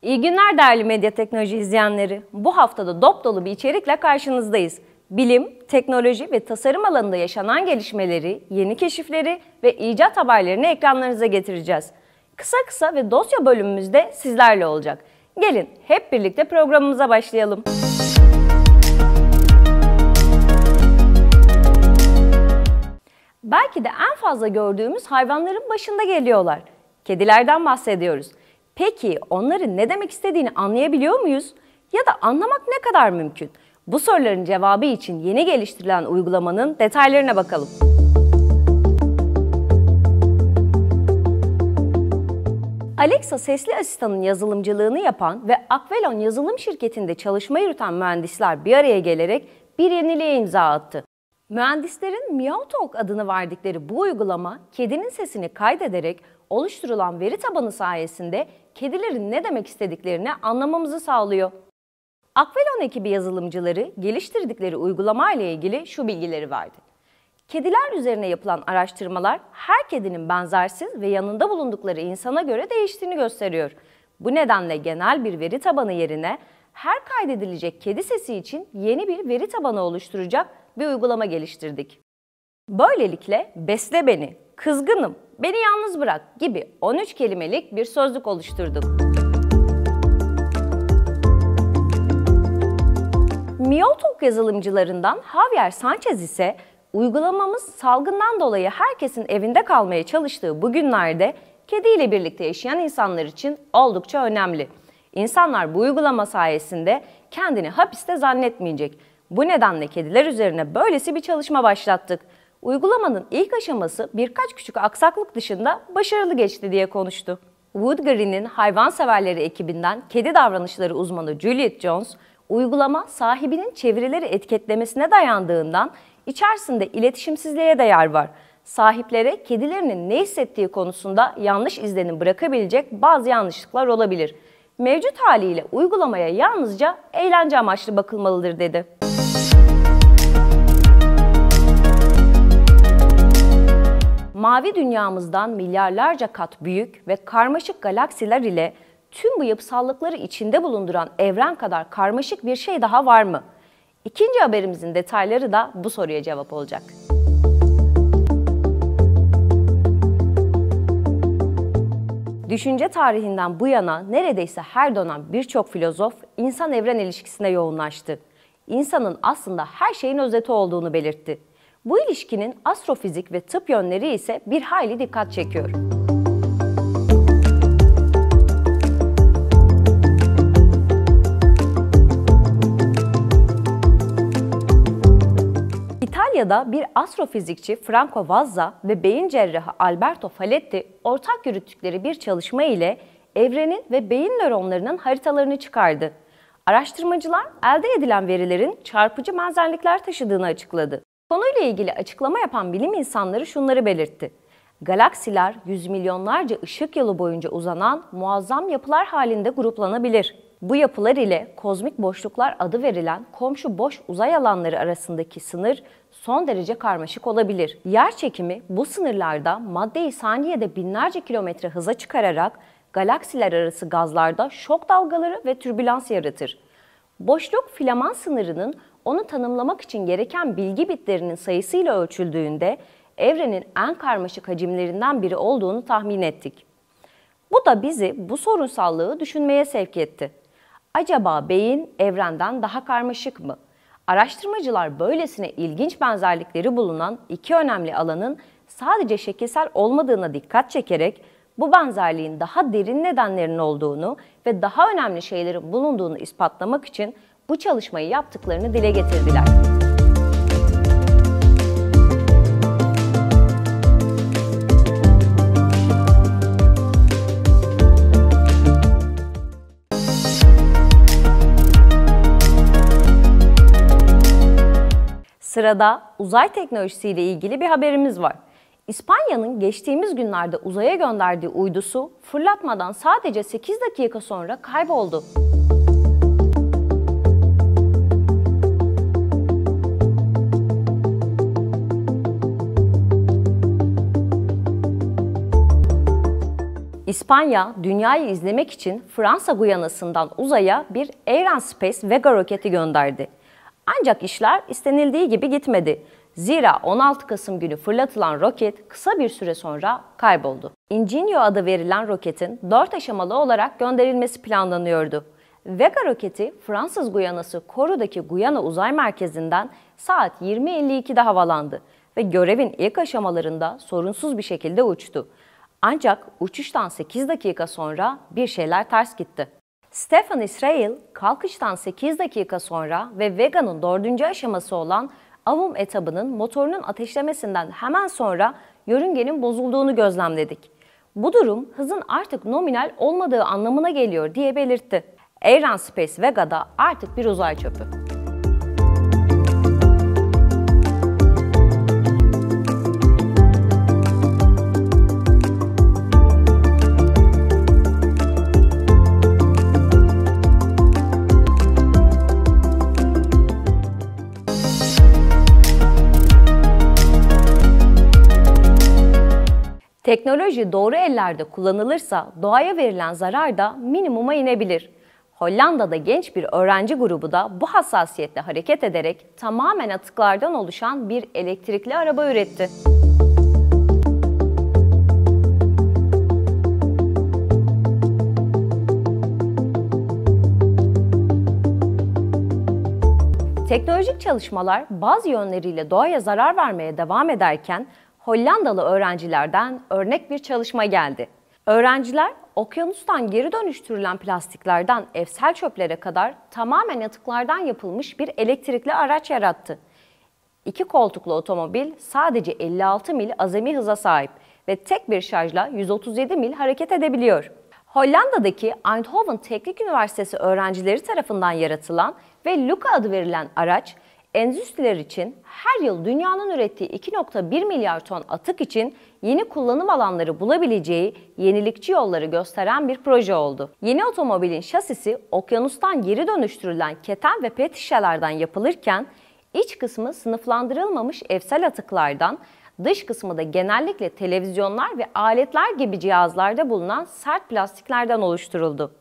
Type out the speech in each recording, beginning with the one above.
İyi günler değerli medya teknoloji izleyenleri. Bu haftada dop dolu bir içerikle karşınızdayız. Bilim, teknoloji ve tasarım alanında yaşanan gelişmeleri, yeni keşifleri ve icat haberlerini ekranlarınıza getireceğiz. Kısa kısa ve dosya bölümümüzde sizlerle olacak. Gelin hep birlikte programımıza başlayalım. Belki de en fazla gördüğümüz hayvanların başında geliyorlar. Kedilerden bahsediyoruz. Peki onların ne demek istediğini anlayabiliyor muyuz? Ya da anlamak ne kadar mümkün? Bu soruların cevabı için yeni geliştirilen uygulamanın detaylarına bakalım. Alexa sesli asistanın yazılımcılığını yapan ve Aquelon yazılım şirketinde çalışma yürüten mühendisler bir araya gelerek bir yeniliğe imza attı. Mühendislerin MeowTalk adını verdikleri bu uygulama, kedinin sesini kaydederek oluşturulan veri tabanı sayesinde kedilerin ne demek istediklerini anlamamızı sağlıyor. Aquelon ekibi yazılımcıları geliştirdikleri uygulama ile ilgili şu bilgileri verdi. Kediler üzerine yapılan araştırmalar her kedinin benzersiz ve yanında bulundukları insana göre değiştiğini gösteriyor. Bu nedenle genel bir veri tabanı yerine her kaydedilecek kedi sesi için yeni bir veri tabanı oluşturacak bir uygulama geliştirdik. Böylelikle besle beni, kızgınım, beni yalnız bırak gibi 13 kelimelik bir sözlük oluşturduk. MeowTalk yazılımcılarından Javier Sanchez ise uygulamamız salgından dolayı herkesin evinde kalmaya çalıştığı bu günlerde kediyle birlikte yaşayan insanlar için oldukça önemli. İnsanlar bu uygulama sayesinde kendini hapiste zannetmeyecek. Bu nedenle kediler üzerine böylesi bir çalışma başlattık. Uygulamanın ilk aşaması birkaç küçük aksaklık dışında başarılı geçti diye konuştu. Wood Green'in hayvanseverleri ekibinden kedi davranışları uzmanı Juliet Jones, uygulama sahibinin çevirileri etiketlemesine dayandığından içerisinde iletişimsizliğe de yer var. Sahiplere kedilerinin ne hissettiği konusunda yanlış izlenim bırakabilecek bazı yanlışlıklar olabilir. Mevcut haliyle uygulamaya yalnızca eğlence amaçlı bakılmalıdır dedi. Mavi dünyamızdan milyarlarca kat büyük ve karmaşık galaksiler ile tüm bu yapısallıkları içinde bulunduran evren kadar karmaşık bir şey daha var mı? İkinci haberimizin detayları da bu soruya cevap olacak. Düşünce tarihinden bu yana neredeyse her dönem birçok filozof insan-evren ilişkisine yoğunlaştı. İnsanın aslında her şeyin özeti olduğunu belirtti. Bu ilişkinin astrofizik ve tıp yönleri ise bir hayli dikkat çekiyor. İtalya'da bir astrofizikçi Franco Vazza ve beyin cerrahı Alberto Faletti ortak yürüttükleri bir çalışma ile evrenin ve beyin nöronlarının haritalarını çıkardı. Araştırmacılar elde edilen verilerin çarpıcı benzerlikler taşıdığını açıkladı. Konuyla ilgili açıklama yapan bilim insanları şunları belirtti. Galaksiler yüz milyonlarca ışık yılı boyunca uzanan muazzam yapılar halinde gruplanabilir. Bu yapılar ile kozmik boşluklar adı verilen komşu boş uzay alanları arasındaki sınır son derece karmaşık olabilir. Yerçekimi bu sınırlarda maddeyi saniyede binlerce kilometre hıza çıkararak galaksiler arası gazlarda şok dalgaları ve türbülans yaratır. Boşluk filaman sınırının onu tanımlamak için gereken bilgi bitlerinin sayısıyla ölçüldüğünde evrenin en karmaşık hacimlerinden biri olduğunu tahmin ettik. Bu da bizi bu sorunsallığı düşünmeye sevk etti. Acaba beyin evrenden daha karmaşık mı? Araştırmacılar böylesine ilginç benzerlikleri bulunan iki önemli alanın sadece şekilsel olmadığına dikkat çekerek bu benzerliğin daha derin nedenlerinin olduğunu ve daha önemli şeylerin bulunduğunu ispatlamak için bu çalışmayı yaptıklarını dile getirdiler. Sırada uzay teknolojisiyle ilgili bir haberimiz var. İspanya'nın geçtiğimiz günlerde uzaya gönderdiği uydusu fırlatmadan sadece 8 dakika sonra kayboldu. İspanya, dünyayı izlemek için Fransa Guyana'sından uzaya bir Arianespace Vega roketi gönderdi. Ancak işler istenildiği gibi gitmedi. Zira 16 Kasım günü fırlatılan roket kısa bir süre sonra kayboldu. Ingenio adı verilen roketin 4 aşamalı olarak gönderilmesi planlanıyordu. Vega roketi Fransız Guyana'sı Kourou'daki Guyana Uzay Merkezi'nden saat 20.52'de havalandı ve görevin ilk aşamalarında sorunsuz bir şekilde uçtu. Ancak uçuştan 8 dakika sonra bir şeyler ters gitti. Stephen Israel kalkıştan 8 dakika sonra ve Vega'nın 4. aşaması olan avım etabının motorunun ateşlemesinden hemen sonra yörüngenin bozulduğunu gözlemledik. Bu durum hızın artık nominal olmadığı anlamına geliyor diye belirtti. Arianespace Vega'da artık bir uzay çöpü. Teknoloji doğru ellerde kullanılırsa doğaya verilen zarar da minimuma inebilir. Hollanda'da genç bir öğrenci grubu da bu hassasiyetle hareket ederek tamamen atıklardan oluşan bir elektrikli araba üretti. Teknolojik çalışmalar bazı yönleriyle doğaya zarar vermeye devam ederken Hollandalı öğrencilerden örnek bir çalışma geldi. Öğrenciler okyanustan geri dönüştürülen plastiklerden evsel çöplere kadar tamamen atıklardan yapılmış bir elektrikli araç yarattı. 2 koltuklu otomobil sadece 56 mil azami hıza sahip ve tek bir şarjla 137 mil hareket edebiliyor. Hollanda'daki Eindhoven Teknik Üniversitesi öğrencileri tarafından yaratılan ve Luca adı verilen araç, endüstriler için her yıl dünyanın ürettiği 2,1 milyar ton atık için yeni kullanım alanları bulabileceği yenilikçi yolları gösteren bir proje oldu. Yeni otomobilin şasisi okyanustan geri dönüştürülen keten ve pet şişelerden yapılırken iç kısmı sınıflandırılmamış evsel atıklardan, dış kısmı da genellikle televizyonlar ve aletler gibi cihazlarda bulunan sert plastiklerden oluşturuldu.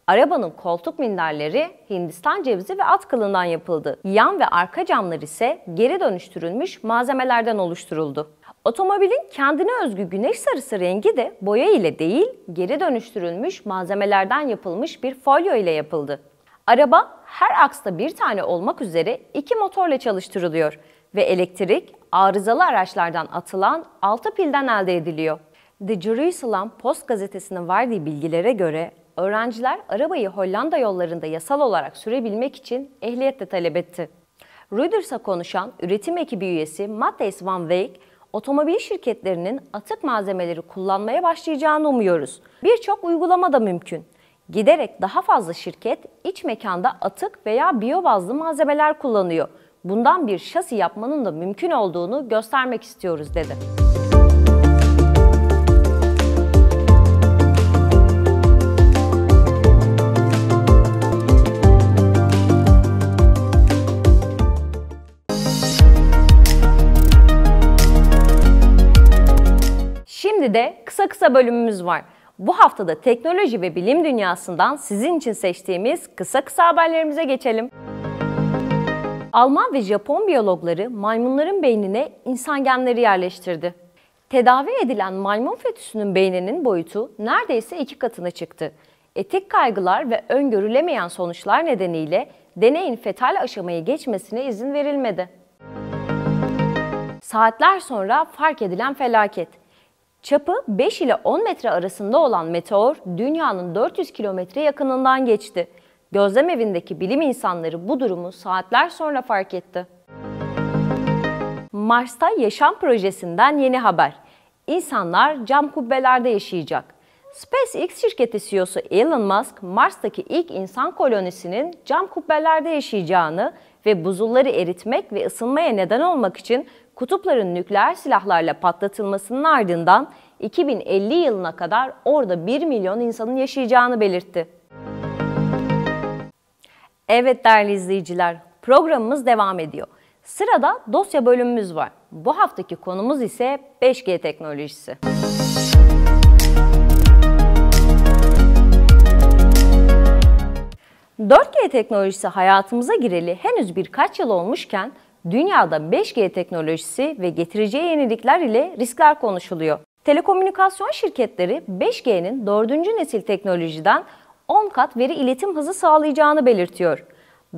Arabanın koltuk minderleri Hindistan cevizi ve at kılından yapıldı. Yan ve arka camlar ise geri dönüştürülmüş malzemelerden oluşturuldu. Otomobilin kendine özgü güneş sarısı rengi de boya ile değil, geri dönüştürülmüş malzemelerden yapılmış bir folyo ile yapıldı. Araba her aksta bir tane olmak üzere 2 motorla çalıştırılıyor ve elektrik arızalı araçlardan atılan 6 pilden elde ediliyor. The Jerusalem Post gazetesinin verdiği bilgilere göre öğrenciler arabayı Hollanda yollarında yasal olarak sürebilmek için ehliyet de talep etti. Reuters'a konuşan üretim ekibi üyesi Matthijs van Wijk, otomobil şirketlerinin atık malzemeleri kullanmaya başlayacağını umuyoruz. Birçok uygulama da mümkün. Giderek daha fazla şirket iç mekanda atık veya biyo bazlı malzemeler kullanıyor. Bundan bir şasi yapmanın da mümkün olduğunu göstermek istiyoruz dedi. Şimdi de kısa bölümümüz var. Bu haftada teknoloji ve bilim dünyasından sizin için seçtiğimiz kısa haberlerimize geçelim. Alman ve Japon biyologları maymunların beynine insan genleri yerleştirdi. Tedavi edilen maymun fetüsünün beyninin boyutu neredeyse 2 katına çıktı. Etik kaygılar ve öngörülemeyen sonuçlar nedeniyle deneyin fetal aşamaya geçmesine izin verilmedi. Saatler sonra fark edilen felaket. Çapı 5 ile 10 metre arasında olan meteor dünyanın 400 kilometre yakınından geçti. Gözlem evindeki bilim insanları bu durumu saatler sonra fark etti. Mars'ta yaşam projesinden yeni haber. İnsanlar cam kubbelerde yaşayacak. SpaceX şirketi CEO'su Elon Musk, Mars'taki ilk insan kolonisinin cam kubbelerde yaşayacağını ve buzulları eritmek ve ısınmaya neden olmak için kutupların nükleer silahlarla patlatılmasının ardından 2050 yılına kadar orada 1 milyon insanın yaşayacağını belirtti. Evet değerli izleyiciler, programımız devam ediyor. Sırada dosya bölümümüz var. Bu haftaki konumuz ise 5G teknolojisi. 4G teknolojisi hayatımıza gireli henüz birkaç yıl olmuşken dünyada 5G teknolojisi ve getireceği yenilikler ile riskler konuşuluyor. Telekomünikasyon şirketleri 5G'nin 4. nesil teknolojiden 10 kat veri iletim hızı sağlayacağını belirtiyor.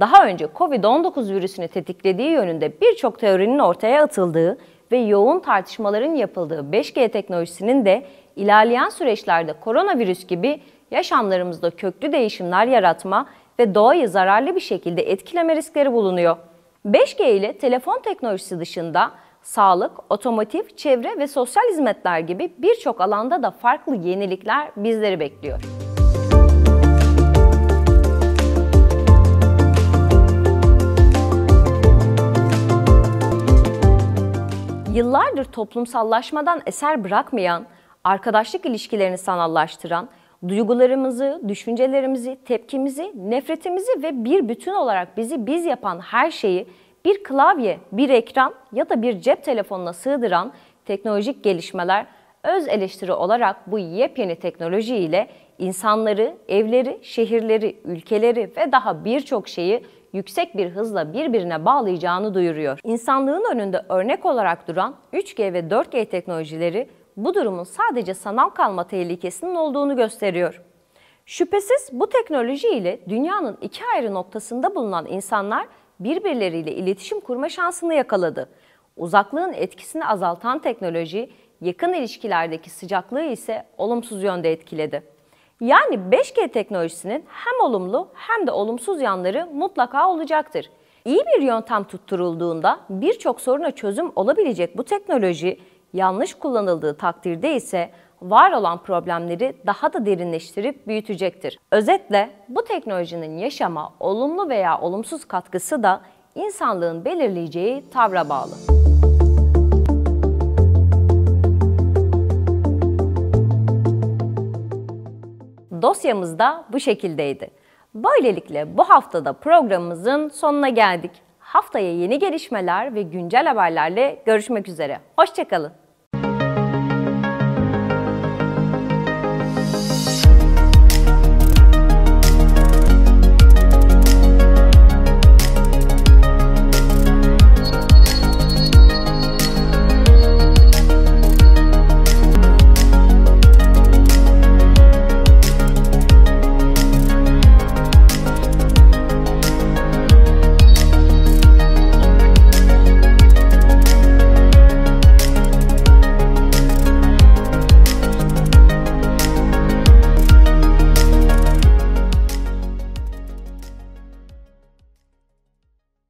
Daha önce Covid-19 virüsünü tetiklediği yönünde birçok teorinin ortaya atıldığı ve yoğun tartışmaların yapıldığı 5G teknolojisinin de ilerleyen süreçlerde koronavirüs gibi yaşamlarımızda köklü değişimler yaratma ve doğayı zararlı bir şekilde etkileme riskleri bulunuyor. 5G ile telefon teknolojisi dışında sağlık, otomotiv, çevre ve sosyal hizmetler gibi birçok alanda da farklı yenilikler bizleri bekliyor. Yıllardır toplumsallaşmadan eser bırakmayan, arkadaşlık ilişkilerini sanallaştıran, duygularımızı, düşüncelerimizi, tepkimizi, nefretimizi ve bir bütün olarak bizi biz yapan her şeyi bir klavye, bir ekran ya da bir cep telefonuna sığdıran teknolojik gelişmeler öz eleştiri olarak bu yepyeni teknoloji ile insanları, evleri, şehirleri, ülkeleri ve daha birçok şeyi yüksek bir hızla birbirine bağlayacağını duyuruyor. İnsanlığın önünde örnek olarak duran 3G ve 4G teknolojileri bu durumun sadece sanal kalma tehlikesinin olduğunu gösteriyor. Şüphesiz bu teknoloji ile dünyanın iki ayrı noktasında bulunan insanlar birbirleriyle iletişim kurma şansını yakaladı. Uzaklığın etkisini azaltan teknoloji, yakın ilişkilerdeki sıcaklığı ise olumsuz yönde etkiledi. Yani 5G teknolojisinin hem olumlu hem de olumsuz yanları mutlaka olacaktır. İyi bir yöntem tutturulduğunda birçok soruna çözüm olabilecek bu teknoloji, yanlış kullanıldığı takdirde ise var olan problemleri daha da derinleştirip büyütecektir. Özetle bu teknolojinin yaşama olumlu veya olumsuz katkısı da insanlığın belirleyeceği tavra bağlı. Dosyamız da bu şekildeydi. Böylelikle bu haftada programımızın sonuna geldik. Haftaya yeni gelişmeler ve güncel haberlerle görüşmek üzere. Hoşça kalın.